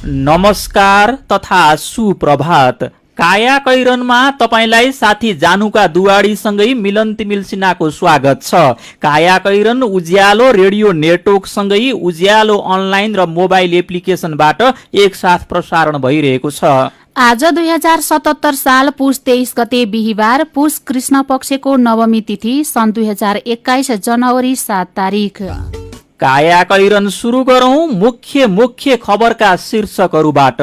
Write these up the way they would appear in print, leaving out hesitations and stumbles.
नमस्कार तथा सुप्रभात। काया कैरनमा तपाईलाई साथी जानुका दुवाडीसँगै मिलन तिमिल सिन्हाको स्वागत छ। काया कैरन उज्यालो रेडियो नेटवर्कसँगै उज्यालो अनलाइन र मोबाइल एप्लिकेसनबाट एकसाथ प्रसारण भइरहेको छ। आज 2077 साल पुष 23 गते बिहिबार, पुष कृष्ण पक्षको नवमी तिथि, सन् 2021 जनवरी 7 तारिक। काया कैरन सुरु गरौं मुख्य खबरका शीर्षकहरूबाट।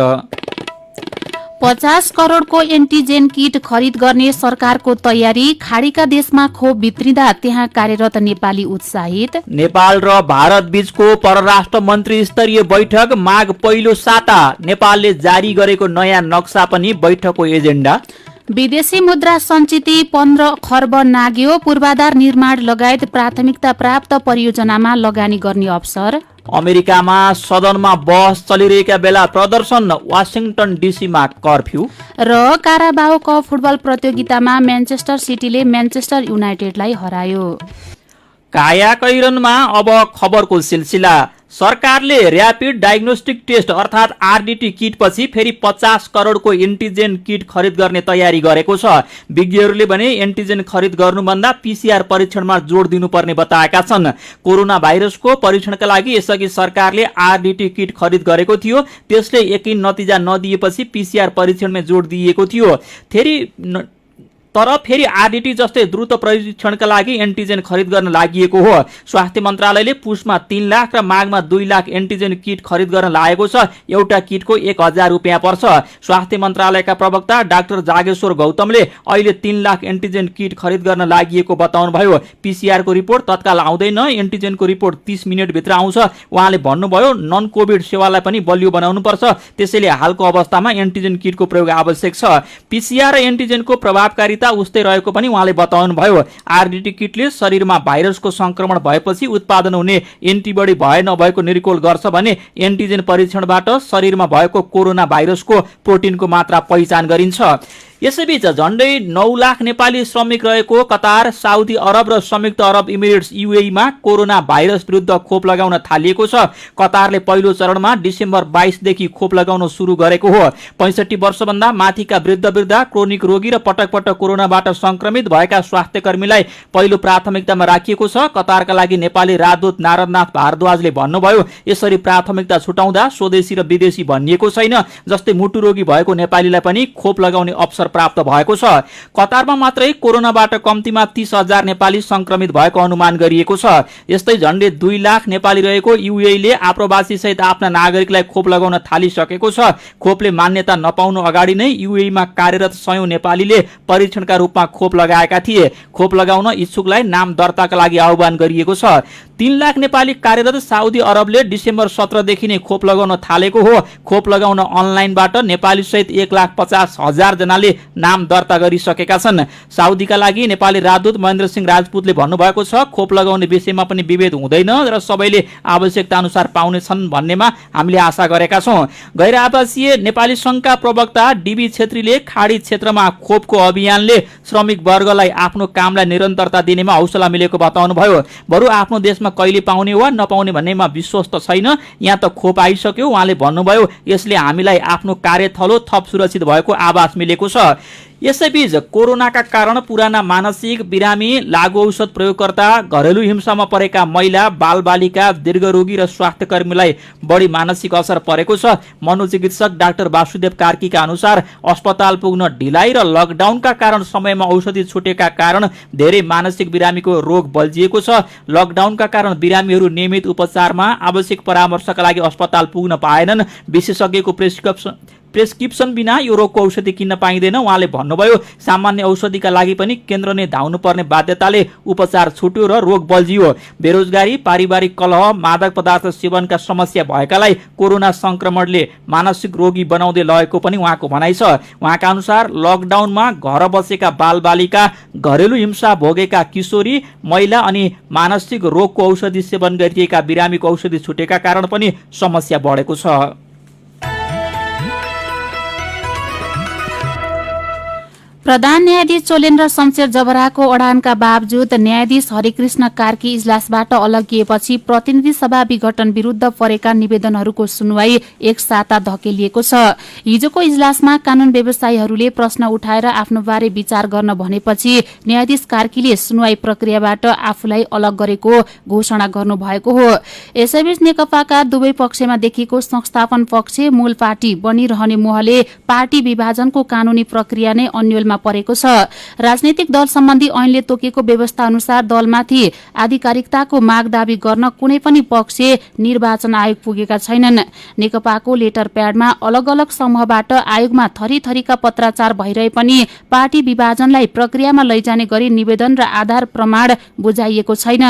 50 करोडको एन्टिजेन किट खरिद गर्ने सरकारको तयारी, खाडीका देशमा खोप भित्रिँदा त्यहाँ कार्यरत नेपाली उत्साहित। नेपाल र भारत बीचको परराष्ट्र मन्त्री स्तरीय बैठक माघ पहिलो साता, नेपालले जारी गरेको नयाँ नक्सा पनि बैठकको एजेन्डा। विदेशी मुद्रा सञ्चिति 15 खर्ब नाग्यो, पूर्वाधार निर्माण लगायत प्राथमिकता प्राप्त परियोजनामा लगानी गर्ने अवसर। अमेरिकामा सदनमा बहस चलिरहेका बेला प्रदर्शन, वाशिङटन डीसीमा कर्फ्यू। र काराबाओ कप फुटबल प्रतियोगितामा म्यान्चेस्टर सिटीले म्यान्चेस्टर युनाइटेडलाई हरायो। काया कैरनमा अब खबरको सिलसिला। सरकारले र्यापिड डायग्नोस्टिक टेस्ट अर्थात् आरडीटी किट पछि फेरि 50 करोडको एन्टिजेन किट खरिद गर्ने तयारी गरेको छ। विज्ञहरूले भने एन्टिजेन खरिद गर्नुभन्दा पीसीआर परीक्षणमा जोड दिनुपर्ने बताएका छन्। कोरोना भाइरसको परीक्षणका लागि यसअघि सरकारले आरडीटी किट खरिद गरेको थियो। त्यसले यकिन नतिजा नदिएपछि पीसीआर परीक्षणमा जोड दिएको थियो। तर फेरि आरडीटी जस्तै द्रुत परीक्षणका लागि एन्टिजेन खरिद गर्न लागि हो। स्वास्थ्य मन्त्रालयले पुसमा 3 लाख र माघमा 2 लाख एन्टिजेन किट खरिद गर्न लागेको छ। एउटा किटको 1000 रुपियाँ पर्छ। स्वास्थ्य मन्त्रालयका प्रवक्ता डाक्टर जागेश्वर गौतमले अहिले 3 लाख एन्टिजेन किट खरिद गर्न लागि बताउनुभयो। पीसीआर को रिपोर्ट तत्काल आउँदैन, एन्टिजेनको रिपोर्ट 30 मिनेटभित्र आउँछ। उहाँले भन्नुभयो नन कोभिड सेवालाई पनि बलियो बनाउनु पर्छ, त्यसैले हालको अवस्थामा एन्टिजेन किटको प्रयोग आवश्यक छ। पीसीआर र एन्टिजेनको प्रभावकारी उस्तै रहेको पनि उहाँले बताउनु भयो। आरडीटी किटले शरीरमा भाइरसको संक्रमण भएपछि उत्पादन हुने एन्टिबडी भए नभएको निर्कोल गर्छ भने एन्टिजेन परीक्षणबाट शरीरमा भएको कोरोना भाइरसको प्रोटिनको मात्रा पहिचान गरिन्छ। यसैबीच झण्डै 9 लाख नेपाली श्रमिक रहेको कतार, साउदी अरब र संयुक्त अरब इमिरेट्स यूएईमा कोरोना भाइरस विरुद्ध खोप लगाउन थालिएको छ। कतारले पहिलो चरणमा डिसेम्बर 22 देखि खोप लगाउन सुरु गरेको हो। 65 वर्षभन्दा माथिका वृद्ध, क्रोनिक रोगी र पटक पटक कोरोनाबाट संक्रमित भएका स्वास्थ्यकर्मीलाई पहिलो प्राथमिकतामा राखिएको छ। कतारका लागि नेपाली राजदूत नारदनाथ भारद्वाजले भन्नुभयो, यसरी प्राथमिकता छुटाउँदा स्वदेशी र विदेशी भनिएको छैन। जस्तै मुटु रोगी भएको नेपालीलाई पनि खोप लगाउने अवसर प्राप्त भएको छ। कतारमा मात्रै कोरोनाबाट कम्तीमा 30,000 नेपाली संक्रमित भएको अनुमान गरिएको छ। यस्तै झण्डै 2 लाख नेपाली रहेको यूएईले आप्रवासी सहित आफ्ना नागरिकलाई खोप लगाउन थालिसकेको छ। खोपले मान्यता नपाउनु अगाडि नै यूएईमा कार्यरत 100 नेपालीले परीक्षणका रूपमा खोप लगाएका थिए। खोप लगाउन इच्छुकलाई नाम दर्ताका लागि आह्वान गरिएको छ। 3 लाख नेपाली कार्यरत साउदी अरबले डिसेम्बर 17 देखि नै खोप लगाउन थालेको हो। खोप लगाउन अनलाइनबाट नेपाली सहित 1,50,000 जनाले नाम दर्ता गरिसकेका छन्। साउदीका लागि नेपाली राजदूत महेन्द्र सिंह राजपूतले भन्नुभएको छ, खोप लगाउने विषयमा पनि विभेद हुँदैन र सबैले आवश्यकता अनुसार पाउनेछन् भन्नेमा हामीले आशा गरेका छौं। गैर आवासीय नेपाली संघका प्रवक्ता डीबी छेत्रीले खाडी क्षेत्रमा खोपको अभियानले श्रमिक वर्गलाई आफ्नो कामलाई निरन्तरता दिनेमा हौसला मिलेको बताउनुभयो। बरु आफ्नो देशमा कहिले पाउने वा नपाउने भन्नेमा विश्वास त छैन, यहाँ त खोप आइसक्यो। उहाँले भन्नुभयो, यसले हामीलाई आफ्नो कार्यथलो थप सुरक्षित भएको आभास मिलेको छ। यसैबीच कोरोनाका कारण पुराना मानसिक बिरामी, लागु औषध प्रयोगकर्ता, घरेलु हिंसामा परेका महिला, बालबालिका, दीर्घरोगी र स्वास्थ्यकर्मीलाई बढी मानसिक असर परेको छ। मनोचिकित्सक डाक्टर वासुदेव कार्कीका अनुसार अस्पताल पुग्न ढिलाइ र लकडाउनका कारण समयमा औषधि छुटेका कारण धेरै मानसिक बिरामीको रोग बल्झिएको छ। लकडाउनका कारण बिरामीहरू नियमित उपचारमा आवश्यक परामर्शका लागि अस्पताल पुग्न पाएनन्। विशेषज्ञको प्रेस्क्रिप्सन बिना यो रोगको औषधि किन्न पाइँदैन। उहाँले भन्नुभयो, सामान्य औषधिका लागि पनि केन्द्र नै धाउनुपर्ने बाध्यताले उपचार छुट्यो र रोग बल्झियो। बेरोजगारी, पारिवारिक कलह, मादक पदार्थ सेवनका समस्या भएकालाई कोरोना संक्रमणले मानसिक रोगी बनाउँदै लगेको पनि उहाँको भनाइ छ। उहाँका अनुसार लकडाउनमा घर बसेका बालबालिका, घरेलु हिंसा भोगेका किशोरी, महिला अनि मानसिक रोगको औषधि सेवन गरिएका बिरामीको औषधि छुटेका कारण पनि समस्या बढेको छ। प्रधान न्यायाधीश चोलेन्द्र शमशेर जबराको अडानका बावजुद न्यायाधीश हरिकृष्ण कार्की इजलासबाट अलगिएपछि प्रतिनिधि सभा विघटन विरूद्ध परेका निवेदनहरूको सुनवाई एक साता धकेलिएको छ। हिजोको इजलासमा कानून व्यवसायीहरूले प्रश्न उठाएर आफ्नो बारे विचार गर्न भनेपछि न्यायाधीश कार्कीले सुनवाई प्रक्रियाबाट आफूलाई अलग गरेको घोषणा गर्नुभएको हो। यसैबीच नेकपाका दुवै पक्षमा देखिएको संस्थापन पक्ष मूल पार्टी बनिरहने मोहले पार्टी विभाजनको कानूनी प्रक्रिया नै अन्यलमा परेको छ। राजनैतिक दल सम्बन्धी ऐनले तोकेको व्यवस्था अनुसार दलमाथि आधिकारिकताको माग दावी गर्न कुनै पनि पक्ष निर्वाचन आयोग पुगेका छैनन्। नेकपाको लेटर प्याडमा अलग अलग समूहबाट आयोगमा थरीथरीका पत्राचार भइरहे पनि पार्टी विभाजनलाई प्रक्रियामा लैजाने गरी निवेदन र आधार प्रमाण बुझाइएको छैन।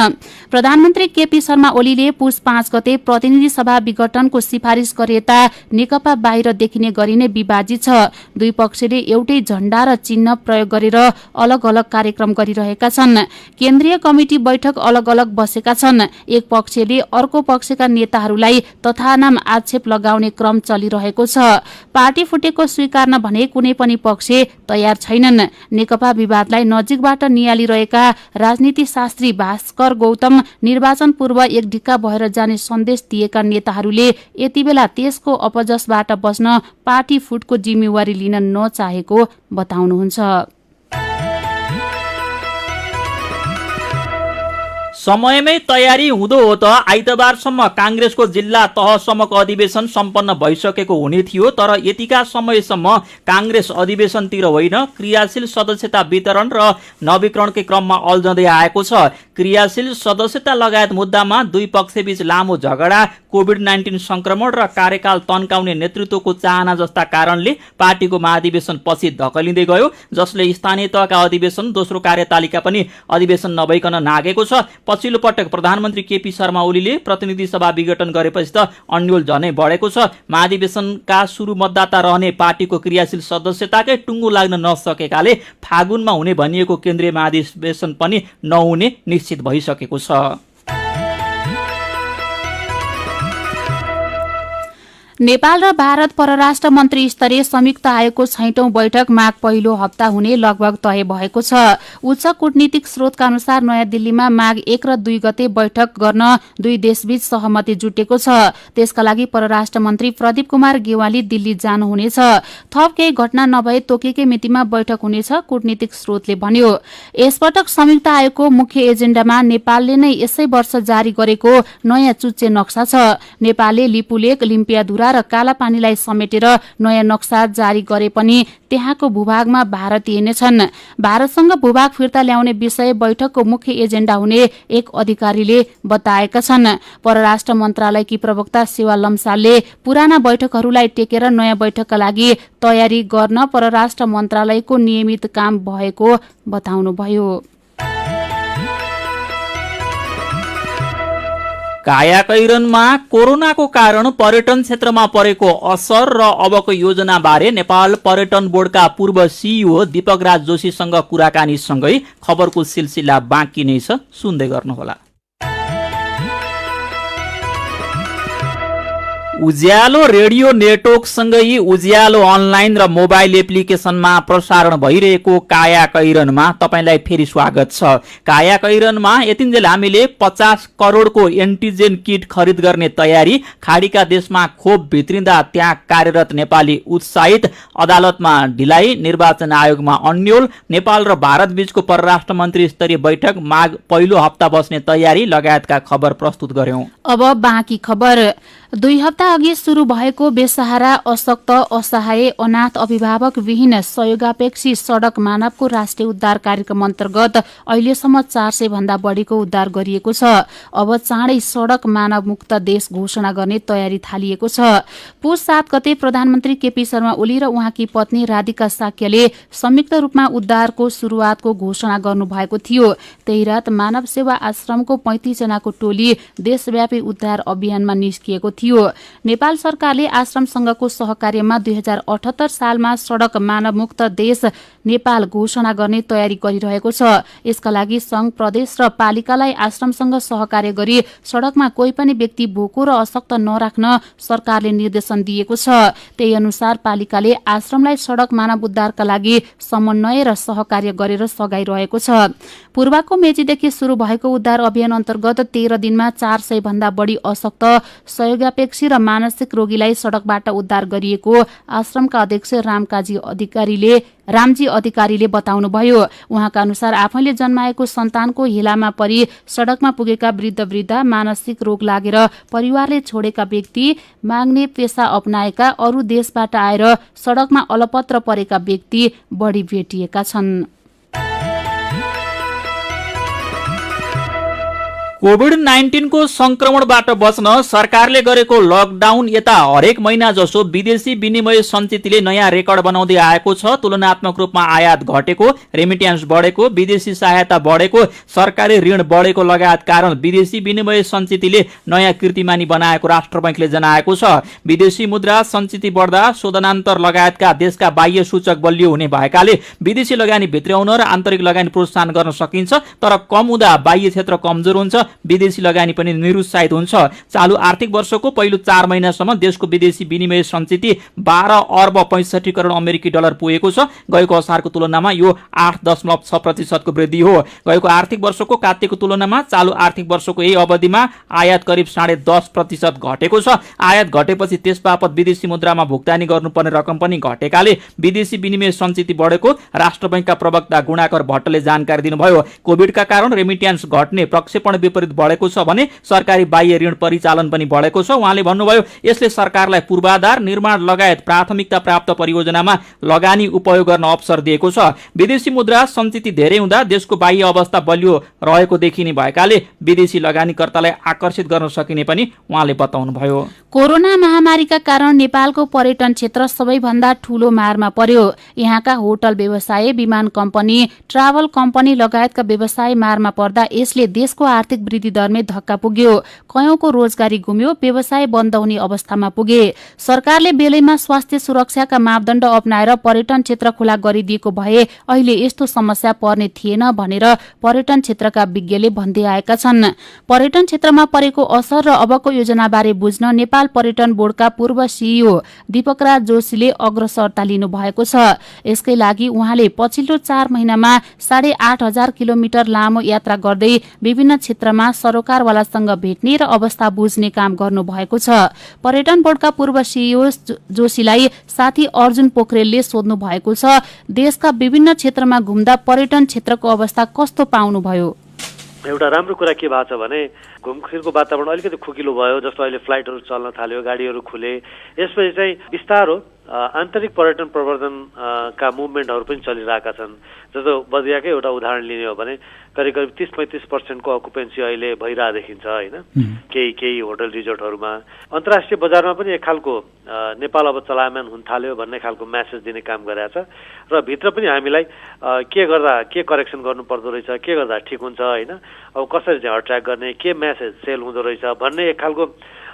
प्रधानमन्त्री केपी शर्मा ओलीले पुस 5 गते प्रतिनिधि सभा विघटनको सिफारिस गरेता नेकपा बाहिर देखिने गरी नै विभाजित छ। दुई पक्षले एउटै झण्डा र चिन्ह प्रयोग गरेर अलग अलग कार्यक्रम गरिरहेका छन्। केन्द्रीय कमिटी बैठक अलग अलग बसेका छन्। एक पक्षले अर्को पक्षका नेताहरूलाई तथानाम आक्षेप लगाउने क्रम चलिरहेको छ। पार्टी फुटेको स्वीकार्न भने कुनै पनि पक्ष तयार छैनन्। नेकपा विवादलाई नजिकबाट नियालिरहेका राजनीति शास्त्री भास्कर गौतम निर्वाचन पूर्व एक ढिक्का भएर जाने सन्देश दिएका नेताहरूले यति बेला त्यसको अपजसबाट बस्न पार्टी फुटको जिम्मेवारी लिन नचाहेको बताउनुहुन्छ। समयमै तयारी हुँदो हो त आइतबारसम्म काङ्ग्रेसको जिल्ला तहसम्मको अधिवेशन सम्पन्न भइसकेको हुने थियो। तर यतिका समयसम्म काङ्ग्रेस अधिवेशनतिर होइन क्रियाशील सदस्यता वितरण र नवीकरणकै क्रममा अल्झँदै आएको छ। क्रियाशील सदस्यता लगायत मुद्दामा दुई पक्षबीच लामो झगडा, कोभिड-19 संक्रमण र कार्यकाल तन्काउने नेतृत्वको चाहना जस्ता कारणले पार्टीको महाधिवेशन पछि धकलिँदै गयो, जसले स्थानीय तहका अधिवेशन दोस्रो कार्यतालिका पनि अधिवेशन नभइकन नागेको छ। पछिल्लो पटक प्रधानमन्त्री केपी शर्मा ओलीले प्रतिनिधि सभा विघटन गरेपछि त अन्यल झनै बढेको छ। महाधिवेशनका सुरु मतदाता रहने पार्टीको क्रियाशील सदस्यताकै टुङ्गो लाग्न नसकेकाले फागुनमा हुने भनिएको केन्द्रीय महाधिवेशन पनि नहुने निश्चित भइसकेको छ। नेपाल र भारत परराष्ट्र मन्त्री स्तरीय संयुक्त आयोगको 6औं बैठक माघ पहिलो हप्ता हुने लगभग तय भएको छ। उच्च कूटनीतिक स्रोतका अनुसार नयाँ दिल्लीमा माघ 1 र 2 गते बैठक गर्न दुई देशबीच सहमति जुटेको छ। त्यसका लागि परराष्ट्र मन्त्री प्रदीप कुमार गेवाली दिल्ली जानुहुनेछ। थप केही घटना नभए तोकेकै मितिमा बैठक हुनेछ, कूटनीतिक स्रोतले भन्यो। यसपटक संयुक्त आयोगको मुख्य एजेन्डामा नेपालले नै यसै वर्ष जारी गरेको नयाँ चुच्चे नक्सा छ। नेपालले लिपुलेक, लिम्पियाधुरा र कालापानीलाई समेटेर नयाँ नक्सा जारी गरे पनि त्यहाँको भूभागमा भारतीय नै छन्। भारतसँग भूभाग फिर्ता ल्याउने विषय बैठकको मुख्य एजेन्डा हुने एक अधिकारीले बताएका छन्। परराष्ट्र मन्त्रालयकी प्रवक्ता सेवा लम्सालले पुराना बैठकहरूलाई टेकेर नयाँ बैठकका लागि तयारी गर्न परराष्ट्र मन्त्रालयको नियमित काम भएको बताउनुभयो। कायाकैरनमा कोरोनाको कारण पर्यटन क्षेत्रमा परेको असर र अबको योजना बारे नेपाल पर्यटन बोर्डका पूर्व सिइओ दीपक राज जोशीसँग कुराकानी सँगै खबरको सिलसिला बाँकी नै छ, सुन्दै गर्नुहोला। उज्यालो रेडियो नेटवर्कसँगै उज्यालो अनलाइन र मोबाइल एप्लिकेसनमा प्रसारण भइरहेको कायाकैरनमा तपाईलाई फेरि स्वागत छ। कायाकैरनमा यतिन्जेल हामीले 50 करोडको एन्टिजेन किट खरिद गर्ने तयारी, खाडीका देशमा खोप भित्रिँदा त्यहाँ कार्यरत नेपाली उत्साहित, अदालतमा ढिलाइ, निर्वाचन आयोगमा अन्यल, नेपाल र भारत बीचको परराष्ट्र मन्त्री स्तरीय बैठक माघ पहिलो हप्ता बस्ने तयारी लगायतका खबर प्रस्तुत गर्यौं। अब बाँकी खबर। 2 हप्ता अघि सुरु भएको बेसहारा, अशक्त, असहाय, अनाथ, अभिभावक विहीन सहयोगापेक्षी सडक मानवको राष्ट्रिय उद्धार कार्यक्रम अन्तर्गत अहिलेसम्म 400 भन्दा बढीको उद्धार गरिएको छ। अब चाँडै सडक मानव मुक्त देश घोषणा गर्ने तयारी थालिएको छ। पुस 7 गते प्रधानमन्त्री केपी शर्मा ओली र उहाँकी पत्नी राधिका साक्यले संयुक्त रूपमा उद्धारको सुरुवातको घोषणा गर्नुभएको थियो। त्यही रात मानव सेवा आश्रमको 35 जनाको टोली देशव्यापी उद्धार अभियानमा निस्किएको थियो। नेपाल सरकारले आश्रमसँगको सहकार्यमा 2078 सालमा सडक मानव मुक्त देश नेपाल घोषणा गर्ने तयारी गरिरहेको छ। यसका लागि संघ, प्रदेश र पालिकालाई आश्रमसँग सहकार्य गरी सडकमा कोही पनि व्यक्ति भोको र अशक्त नराख्न सरकारले निर्देशन दिएको छ। त्यही अनुसार पालिकाले आश्रमलाई सडक मानव उद्धारका लागि समन्वय र सहकार्य गरेर सघाइरहेको छ। पूर्वको मेचीदेखि सुरु भएको उद्धार अभियान अन्तर्गत 13 दिनमा 400 भन्दा बढी अशक्त, सहयोगापेक्षी र मानसिक रोगीलाई सडकबाट उद्धार गरिएको आश्रमका अध्यक्ष रामजी अधिकारीले बताउनुभयो। उहाँका अनुसार आफैले जन्माएको सन्तानको हेलामा परि सडकमा पुगेका वृद्ध, मानसिक रोग लागेर परिवारले छोडेका व्यक्ति, माग्ने पेशा अपनाएका, अरू देशबाट आएर सडकमा अलपत्र परेका व्यक्ति बढी भेटिएका छन्। कोभिड-19 को संक्रमणबाट बच्न सरकारले गरेको लकडाउन यता हरेक महिना जसो विदेशी विनिमय सञ्चितले नयाँ रेकर्ड बनाउँदै आएको छ। तुलनात्मक रूपमा आयात घटेको, रेमिट्यान्स बढेको, विदेशी सहायता बढेको, सरकारी ऋण बढेको लगायत कारण विदेशी विनिमय सञ्चितले नयाँ कीर्तिमानी बनाएको राष्ट्र बैंकले जनाएको छ। विदेशी मुद्रा सञ्चित बढ्दा शोधनान्तर लगायतका देशका बाह्य सूचक बलियो हुने भएकाले विदेशी लगानी भित्र्याउन र आन्तरिक लगानी प्रोत्साहन गर्न सकिन्छ। तर कम हुँदा बाह्य क्षेत्र कमजोर हुन्छ, विदेशी लगानी पनि निरुत्साहित हुन्छ। चालू आर्थिक वर्षको पहिलो 4 महिनासम्म देशको विदेशी विनिमय सञ्चित 12 अर्ब 65 करोड अमेरिकी डलर पुगेको छ। गएको असारको तुलनामा यो 8.6% को वृद्धि हो। गएको आर्थिक वर्षको कात्तिकको तुलनामा चालू आर्थिक वर्षको यही अवधिमा आयात करिब 10.5% घटेको छ। आयात घटेपछि त्यसबापत विदेशी मुद्रामा भुक्तानी गर्नुपर्ने रकम पनि घटेकाले विदेशी विनिमय सञ्चित बढेको राष्ट्र बैंकका प्रवक्ता गुणाकर भट्टले जानकारी दिनुभयो। कोभिडका कारण रेमिट्यान्स घट्ने, प्रक्षेपण विपरीत बढेको छ भने सरकारी बाह्य ऋण परिचालन पनि बढेको छ। उहाँले भन्नुभयो, यसले सरकारलाई पूर्वाधार निर्माण लगायत प्राथमिकता प्राप्त परियोजनामा लगानी उपयोग गर्न अवसर दिएको छ। विदेशी मुद्रा सञ्चित धेरै हुँदा देशको बाह्य अवस्था बलियो रहेको देखिने भएकाले विदेशी लगानीकर्तालाई आकर्षित गर्न सकिने पनि उहाँले बताउनुभयो। कोरोना महामारीका कारण नेपालको पर्यटन क्षेत्र सबैभन्दा ठूलो मारमा पर्यो। यहाँका होटल व्यवसाय, विमान कम्पनी, ट्राभल कम्पनी लगायतका व्यवसाय मारमा पर्दा यसले देशको आर्थिक वृद्धि दरमै धक्का पुग्यो। कयौंको रोजगारी गुम्यो, व्यवसाय बन्द हुने अवस्थामा पुगे। सरकारले बेलैमा स्वास्थ्य सुरक्षाका मापदण्ड अपनाएर पर्यटन क्षेत्र खुला गरिदिएको भए अहिले यस्तो समस्या पर्ने थिएन भनेर पर्यटन क्षेत्रका विज्ञले भन्दै आएका छन्। पर्यटन क्षेत्रमा परेको असर र अबको योजनाबारे बुझ्न नेपाल पर्यटन बोर्डका पूर्व सिइओ दीपकराज जोशीले अग्रसरता लिनु भएको छ। यसकै लागि उहाँले पछिल्लो 4 महिनामा 8,500 किलोमिटर लामो यात्रा गर्दै विभिन्न क्षेत्रमा सरोकारवालासँग भेट्ने र अवस्था बुझ्ने काम गर्नु भएको छ। पर्यटन बोर्डका पूर्व सिइओ जोशीलाई साथी अर्जुन पोखरेलले सोध्नु भएको छ, देशका विभिन्न क्षेत्रमा घुम्दा पर्यटन क्षेत्रको अवस्था कस्तो पाउनुभयो? एउटा राम्रो कुरा के भएको छ भने घुमफिरको वातावरण अलिकति खुकिलो भयो। जस्तो अहिले फ्लाइटहरू चल्न थाल्यो, गाडीहरू खुले, यसपछि चाहिँ बिस्तारो आन्तरिक पर्यटन प्रवर्धनका मुभमेन्टहरू पनि चलिरहेका छन्। जस्तो बजियाकै एउटा उदाहरण लिने हो भने करिब 30-35% को अकुपेन्सी अहिले भइरहेको देखिन्छ होइन। केही होटल रिजोर्टहरूमा अन्तर्राष्ट्रिय बजारमा पनि एक खालको नेपाल अब चलायमान हुन थाल्यो भन्ने खालको मेसेज दिने काम गरेको छ। र भित्र पनि हामीलाई के गर्दा के करेक्सन गर्नु पर्दो रहेछ, के गर्दा ठिक हुन्छ होइन, अब कसरी चाहिँ अट्र्याक्ट गर्ने, के मेसेज सेल हुँदो रहेछ भन्ने एक खालको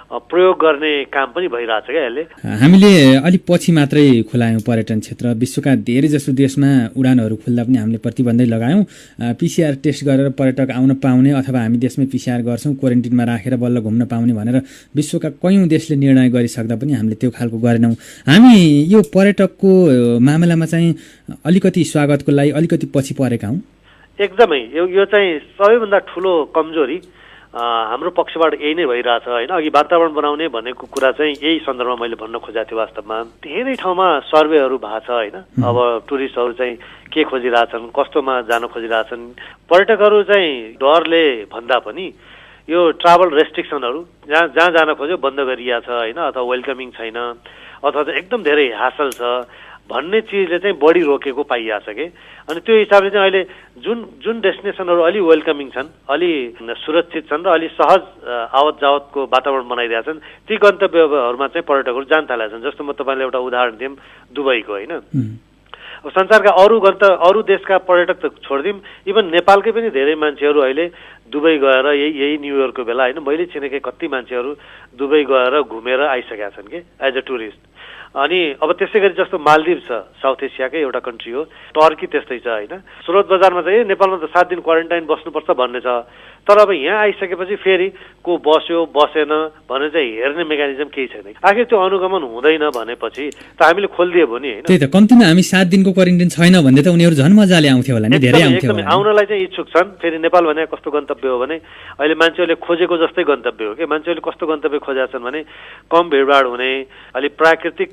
प्रयोग गर्ने काम पनि भइरहेछ क्या यसले। हामीले अलिक पछि मात्रै खुलायौँ पर्यटन क्षेत्र। विश्वका धेरै जसो देशमा उडानहरू खुल्दा पनि हामीले प्रतिबन्धै लगायौँ। PCR टेस्ट गरेर पर्यटक आउन पाउने अथवा हामी देशमै PCR गर्छौँ, क्वारेन्टिनमा राखेर बल्ल घुम्न पाउने भनेर विश्वका कयौँ देशले निर्णय गरिसक्दा पनि हामीले त्यो खालको गरेनौँ। हामी यो पर्यटकको मामलामा चाहिँ अलिकति स्वागतको लागि अलिकति पछि परेका हौँ। एकदमै यो चाहिँ सबैभन्दा ठुलो कमजोरी हाम्रो पक्षबाट यही नै भइरहेछ होइन। अघि वातावरण बनाउने भनेको कुरा चाहिँ यही सन्दर्भमा मैले भन्न खोजेको थिएँ। वास्तवमा धेरै ठाउँमा सर्वेहरू भएको छ होइन। अब टुरिस्टहरू चाहिँ के खोजिरहेछन्, कस्तोमा जान खोजिरहेछन्, पर्यटकहरू चाहिँ डरले भन्दा पनि यो ट्राभल रेस्ट्रिक्सनहरू जहाँ जान खोज्यो बन्द गरिया छ होइन, अथवा वेलकमिङ छैन, अथवा चाहिँ एकदम धेरै हासल छ भन्ने चिजले चाहिँ बढी रोकेको पाइएको छ कि। अनि त्यो हिसाबले चाहिँ अहिले जुन डेस्टिनेसनहरू अलि वेलकमिङ छन्, अलि सुरक्षित छन् र अलि सहज आवत जावतको वातावरण बनाइदिएका छन्, ती गन्तव्यहरूमा चाहिँ पर्यटकहरू जान थालेका छन्। जस्तो म तपाईँले एउटा उदाहरण दिउँ दुबईको होइन। संसारका अरू देशका पर्यटक त छोडिदिउँ, इभन नेपालकै पनि धेरै मान्छेहरू अहिले दुबई गएर यही न्यू इयरको बेला होइन मैले चिनेकै कति मान्छेहरू दुबई गएर घुमेर आइसकेका छन् कि एज अ टुरिस्ट। अनि अब त्यसै गरी जस्तो मालदिभ छ, साउथ एसियाकै एउटा कन्ट्री हो, टर्की त्यस्तै छ होइन। स्रोत बजारमा चाहिँ नेपालमा त 7 दिन क्वारेन्टाइन बस्नुपर्छ भन्ने छ, तर अब यहाँ आइसकेपछि फेरि को बस्यो बसेन भनेर चाहिँ हेर्ने मेकानिजम केही छैन। आखिर त्यो अनुगमन हुँदैन भनेपछि त हामीले खोलिदियो भने होइन। त्यही त, कम्तीमा हामी 7 दिनको क्वारेन्टाइन छैन भन्दै त उनीहरू झन् मजाले आउँथ्यो होला नि, धेरै आउँथ्यो होला। आउनलाई चाहिँ इच्छुक छन्। फेरि नेपाल भने कस्तो गन्तव्य हो भने अहिले मान्छेहरूले खोजेको जस्तै गन्तव्य हो कि। मान्छेहरूले कस्तो गन्तव्य खोजेका छन् भने कम भिडभाड हुने, अलि प्राकृतिक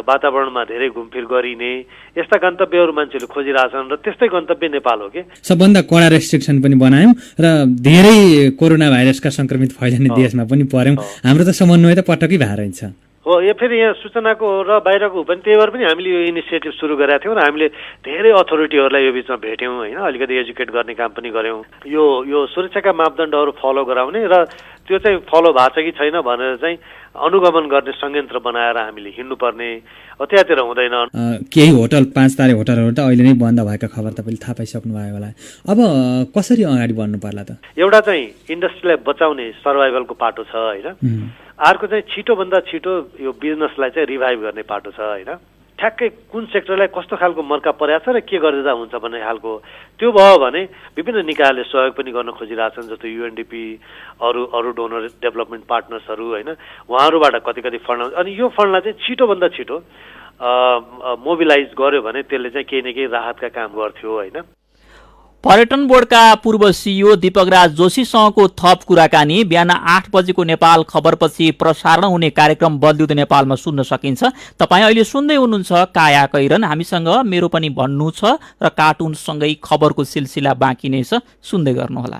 वातावरणमा धेरै घुमफिर गरिने यस्ता गन्तव्यहरू मान्छेहरूले खोजिरहेछन् र त्यस्तै गन्तव्य नेपाल हो कि। सबभन्दा कडा रेस्ट्रिक्सन पनि बनायौँ र धेरै कोरोना भाइरसका संक्रमित फैलिने देशमा पनि पर्यौँ। हाम्रो त समन्वय त पटक्कै भएर छ हो। यो फेरि यहाँ सूचनाको र बाहिरको पनि त्यही भएर पनि हामीले यो इनिसिएटिभ सुरु गरेका थियौँ र हामीले धेरै अथोरिटीहरूलाई यो बिचमा भेट्यौँ होइन, अलिकति एजुकेट गर्ने काम पनि गऱ्यौँ। यो सुरक्षाका मापदण्डहरू फलो गराउने र त्यो चाहिँ फलो भएको छ कि छैन भनेर चाहिँ अनुगमन गर्ने संयन्त्र बनाएर हामीले हिँड्नुपर्ने, त्यहाँतिर हुँदैन। केही होटल 5 तारे होटलहरू त अहिले नै बन्द भएका खबर तपाईँले थाहा पाइसक्नु भयो होला। अब कसरी अगाडि बढ्नु पर्ला त? एउटा चाहिँ इन्डस्ट्रीलाई बचाउने सर्भाइभलको पाटो छ होइन, अर्को चाहिँ छिटोभन्दा छिटो यो बिजनेसलाई चाहिँ रिभाइभ गर्ने पाटो छ होइन। ठ्याक्कै कुन सेक्टरलाई कस्तो खालको मर्का परेको छ र के गर्दा हुन्छ भन्ने खालको त्यो भयो भने विभिन्न निकायले सहयोग पनि गर्न खोजिरहेछन्, जस्तो युएनडिपी, अरू डोनर डेभलपमेन्ट पार्टनर्सहरू होइन, उहाँहरूबाट कति फन्ड, अनि यो फन्डलाई चाहिँ छिटोभन्दा छिटो मोबिलाइज गर्यो भने त्यसले चाहिँ केही न केही राहतका काम गर्थ्यो होइन। पर्यटन बोर्डका पूर्व सिइओ दीपकराज जोशीसँगको थप कुराकानी बिहान 8 बजेको नेपाल खबरपछि प्रसारण हुने कार्यक्रम बलिउड नेपालमा सुन्न सकिन्छ। तपाईँ अहिले सुन्दै हुनुहुन्छ काया कैरन। हामीसँग मेरो पनि भन्नु छ र कार्टुनसँगै खबरको सिलसिला बाँकी नै छ, सुन्दै गर्नुहोला।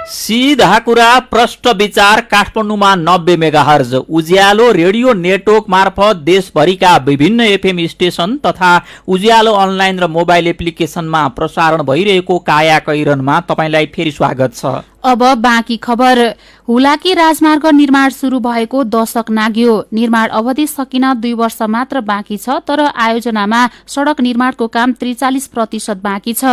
सीधा कुरा प्रष्ट विचार काठमाडौँमा 90 मेगाहर्ज उज्यालो रेडियो नेटवर्क मार्फत देशभरिका विभिन्न एफएम स्टेशन तथा उज्यालो अनलाइन र मोबाइल एप्लिकेशनमा प्रसारण भइरहेको काया कैरनमा तपाईलाई फेरि स्वागत छ। अब बाँकी खबर। हुलाकी राजमार्ग निर्माण सुरु भएको दशक नाग्यो। निर्माण अवधि सकिन 2 वर्ष मात्र बाँकी छ, तर आयोजनामा सड़क निर्माणको काम 43% बाँकी छ।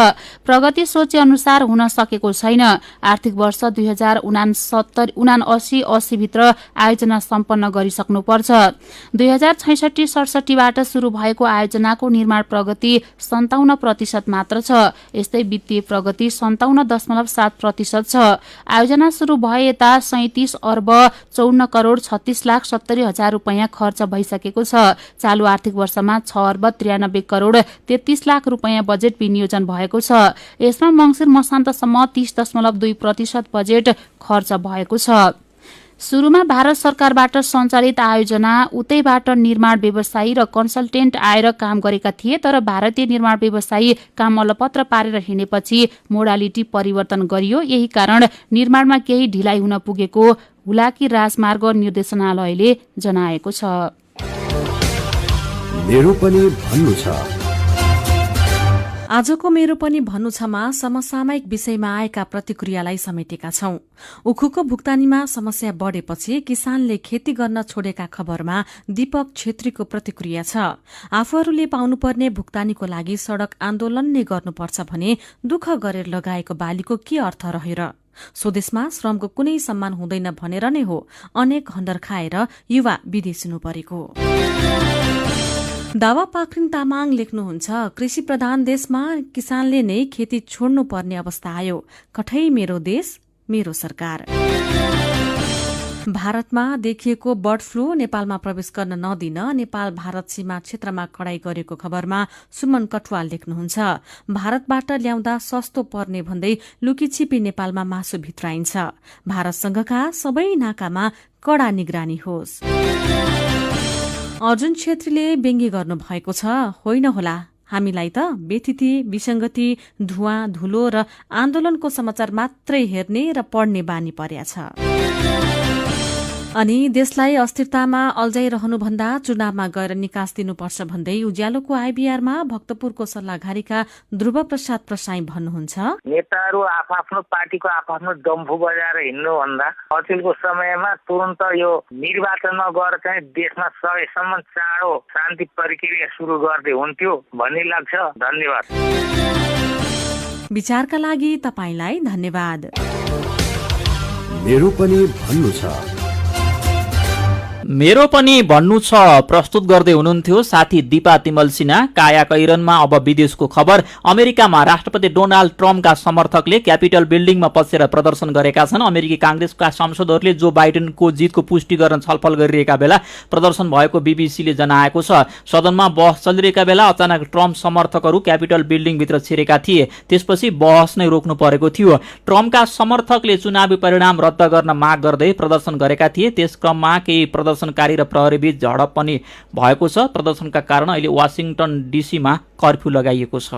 प्रगति सोचे अनुसार हुन सकेको छैन। आर्थिक वर्ष 2079-80 भित्र आयोजना सम्पन्न गरिसक्नुपर्छ। 2066-67 बाट सुरु भएको आयोजनाको निर्माण प्रगति 57% मात्र छ। यस्तै वित्तीय प्रगति 57.7% छ। आयोजना सुरु भए यता 37 अर्ब 54 करोड 36 लाख 70 हजार रुपैयाँ खर्च भइसकेको छ। चालु आर्थिक वर्षमा 6 अर्ब 93 करोड 33 लाख रुपैयाँ बजेट विनियोजन भएको छ। यसमा मङ्सिर मसान्तसम्म 30.2% बजेट खर्च भएको छ। सुरुमा भारत सरकारबाट सञ्चालित आयोजना उतैबाट निर्माण व्यवसायी र कन्सल्टेन्ट आएर काम गरेका थिए, तर भारतीय निर्माण व्यवसायी काम अलपत्र पारेर हिँडेपछि मोडालिटी परिवर्तन गरियो। यही कारण निर्माणमा केही ढिलाइ हुन पुगेको हुलाकी राजमार्ग निर्देशनालयले जनाएको छ। मेरो पनि भन्नु छ। आजको मेरो पनि भन्नु छमा समसामयिक विषयमा आएका प्रतिक्रियालाई समेटेका छौं। उखुको भुक्तानीमा समस्या बढेपछि किसानले खेती गर्न छोडेका खबरमा दीपक छेत्रीको प्रतिक्रिया छ। आफूहरूले पाउनुपर्ने भुक्तानीको लागि सड़क आन्दोलन नै गर्नुपर्छ भने दुःख गरेर लगाएको बालीको के अर्थ रह्यो र? स्वदेशमा श्रमको कुनै सम्मान हुँदैन भनेर नै हो अनेक हन्डर खाएर युवा विदेशिनु परेको। दावा पाखरिन तामाङ लेख्नुहुन्छ, कृषि प्रधान देशमा किसानले नै खेती छोड्नु पर्ने अवस्था आयो। कठै मेरो देश मेरो सरकार। भारतमा देखिएको बर्ड फ्लू नेपालमा प्रवेश गर्न नदिन नेपाल भारत सीमा क्षेत्रमा कडाई गरेको खबरमा सुमन कटुवाल लेख्नुहुन्छ, भारतबाट ल्याउँदा सस्तो पर्ने भन्दै लुकीछिपी नेपालमा मासु भित्राइन्छ। भारतसँगका सबै नाकामा कड़ा निगरानी होस्। अर्जुन छेत्रीले व्यङ्ग्य गर्नु भएको छ, होइन होला हामीलाई त व्यथिति विसंगति धुवाँ धुलो र आन्दोलनको समाचार मात्रै हेर्ने र पढ्ने बानी पर्या छ। अनि देशलाई अस्थिरतामा अल्झाइरहनुभन्दा चुनावमा गएर निकास दिनुपर्छ भन्दै उज्यालोको आइबीआरमा भक्तपुरको सल्लाहघारीका ध्रुव प्रसाद प्रसाई भन्नुहुन्छ, नेताहरू आफ्नो पार्टीको आफ्नो डम्फु बजाएर हिँड्नुभन्दा अचेलको समयमा तुरन्त यो निर्वाचनमा गएर चाहिँ देशमा सकेसम्म चाँडो शान्ति प्रक्रिया सुरु गर्दै हुन्थ्यो भन्ने लाग्छ। धन्यवाद। विचारका लागि तपाईलाई धन्यवाद। मेरो पनि भन्नु छ। मेरो पनि भन्नु छ प्रस्तुत गर्दै हुनुहुन्थ्यो साथी दिपा तिमल सिन्हा। काया कैरनमा अब विदेशको खबर। अमेरिकामा राष्ट्रपति डोनाल्ड ट्रम्पका समर्थकले क्यापिटल बिल्डिङमा पसेर प्रदर्शन गरेका छन्। अमेरिकी कांग्रेसका सांसदहरूले जो बाइडेनको जितको पुष्टि गर्न छलफल गरिरहेका बेला प्रदर्शन भएको बीबीसीले जनाएको छ। सदनमा बहस चलिरहेका बेला अचानक ट्रम्प समर्थकहरू क्यापिटल बिल्डिङभित्र छिरेका थिए। त्यसपछि बहस नै रोक्नु परेको थियो। ट्रम्पका समर्थकले चुनावी परिणाम रद्द गर्न माग गर्दै प्रदर्शन गरेका थिए। त्यस क्रममा केही प्रदर्शनकारी र प्रहरीबीच झडप पनि भएको छ। प्रदर्शनका कारण अहिले वाशिंगटन डीसीमा कर्फ्यू लगाइएको छ।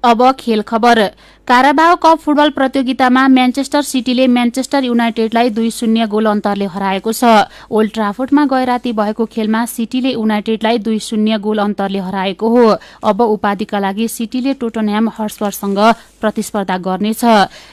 अब खेल खबर। काराबाओ कप फुटबल प्रतियोगितामा म्यान्चेस्टर सिटीले म्यान्चेस्टर युनाइटेडलाई 2-0 गोल अन्तरले हराएको छ। ओल्ड ट्राफोर्डमा गएराती भएको खेलमा सिटीले युनाइटेडलाई 2-0 गोल अन्तरले हराएको हो। अब उपाधिका लागि सिटीले टोटनह्याम हटस्परसँग प्रतिस्पर्धा गर्नेछ।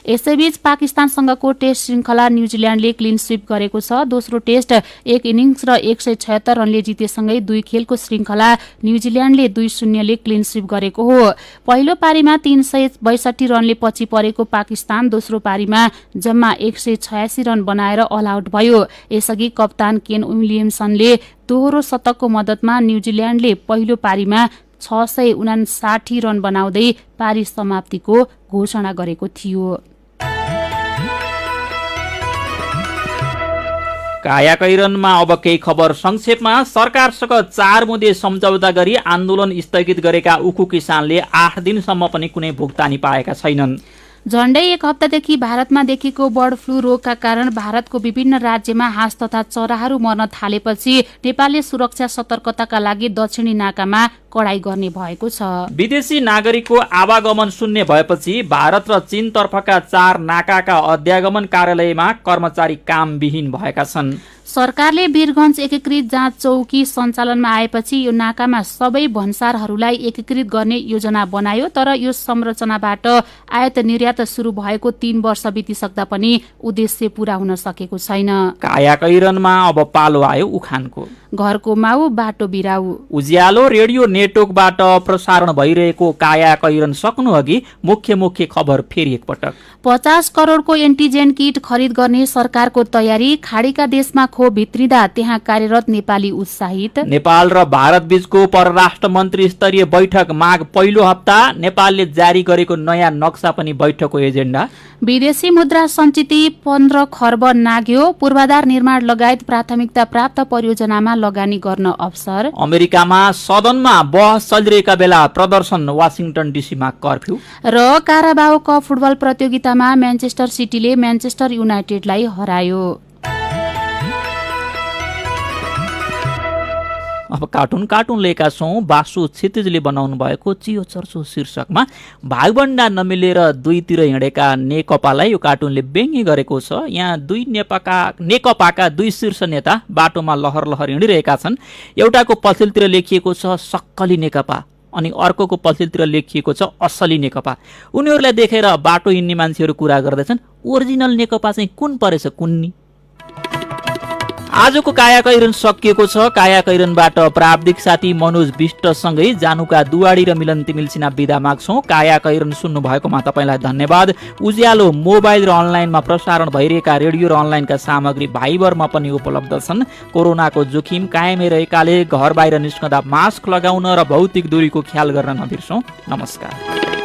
यसैबीच पाकिस्तानसँगको टेस्ट श्रृङ्खला न्यूजील्यान्डले क्लिन स्वीप गरेको छ। दोस्रो टेस्ट 1 इनिङ्स र 176 रनले जितेसँगै 2 खेलको श्रृङ्खला न्यूजील्यान्डले 2-0 ले क्लिन स्वीप गरेको हो। पहिलो पारीमा 362 रनले पछि परेको पाकिस्तान दोस्रो पारीमा जम्मा 186 रन बनाएर अल आउट भयो। यसअघि कप्तान केन विलियमसनले दोहोरो शतकको मद्दतमा न्यूजील्यान्डले पहिलो पारीमा 659 रन बनाउँदै पारी समाप्तिको घोषणा गरेको थियो। काया कैरनमा अब केही खबर संक्षेपमा। सरकारसँग 4 मुदे सम्झौता गरी आन्दोलन स्थगित गरेका उखु किसानले 8 दिनसम्म पनि कुनै भुक्तानी पाएका छैनन्। झण्डै 1 हप्तादेखि भारतमा देखिएको बर्ड फ्लू रोगका कारण भारतको विभिन्न राज्यमा हाँस तथा चराहरू मर्न थालेपछि नेपालले सुरक्षा सतर्कताका लागि दक्षिणी नाकामा कडाई गर्ने भएको छ। विदेशी नागरिकको आवागमन शून्य भएपछि भारत र चीन तर्फका 4 नाकाका अध्यागमन कार्यालयमा कर्मचारी कामविहीन भएका छन्। सरकारले वीरगञ्ज एकीकृत जाँच चौकी सञ्चालनमा आएपछि यो नाकामा सबै भन्सारहरूलाई एकीकृत गर्ने योजना बनायो। तर यो संरचनाबाट आयात निर्यात सुरु भएको 3 वर्ष बितिसक्दा पनि उद्देश्य पूरा हुन सकेको छैन। काया कैरनमा अब पालो आयो उखानको। घरको माउ बाटो बिराउ। उज्यालो रेडियो नेटवर्कबाट प्रसारण भइरहेको काया कैरन सक्नु अघि मुख्य खबर फेरि एकपटक। 50 करोडको एन्टिजेन किट खरिद गर्ने सरकारको तयारी। खाडीका देशमा खोप भित्रिँदा त्यहाँ कार्यरत नेपाली उत्साहित। नेपाल र भारत बीचको परराष्ट्र मन्त्री स्तरीय बैठक माघ पहिलो हप्ता। नेपालले जारी गरेको नयाँ नक्सा पनि बैठकको एजेन्डा। विदेशी मुद्रा सञ्चिति 15 खर्ब नाग्यो। पूर्वाधार निर्माण लगायत प्राथमिकता प्राप्त परियोजनामा लगानी गर्न अवसर। अमेरिकामा सदनमा बहस चलिरहेका बेला प्रदर्शन। वाशिंगटन डीसीमा कर्फ्यू। र काराबाओ कप फुटबल प्रतियोगितामा म्यान्चेस्टर सिटीले म्यान्चेस्टर युनाइटेडलाई हरायो। अब कार्टुन लिएका छौँ। बासु क्षितिजले बनाउनु भएको चियो चर्चो शीर्षकमा भागभण्डा नमिलेर दुईतिर हिँडेका नेकपालाई यो कार्टुनले व्यङ्ग्य गरेको छ। यहाँ नेकपाका 2 शीर्ष नेता बाटोमा लहर हिँडिरहेका छन्। एउटाको पछिल्तिर लेखिएको छ सक्कली नेकपा अनि अर्कोको पछिल्तिर लेखिएको छ असली नेकपा। उनीहरूलाई देखेर बाटो हिँड्ने मान्छेहरू कुरा गर्दैछन्, ओरिजिनल नेकपा चाहिँ कुन परेछ कुन्नी। आजको काया कैरन सकिएको छ। काया कैरनबाट प्राविधिक साथी मनोज विष्टसँगै जानुका दुवाडी र मिलन तिमिल सिन्हा बिदा माग्छौँ। काया कैरन सुन्नु भएकोमा तपाईँलाई धन्यवाद। उज्यालो मोबाइल र अनलाइनमा प्रसारण भइरहेका रेडियो र अनलाइनका सामग्री भाइबरमा पनि उपलब्ध छन्। कोरोनाको जोखिम कायमै रहेकाले घर बाहिर निस्कँदा मास्क लगाउन र भौतिक दूरीको ख्याल गर्न नबिर्सौँ। नमस्कार।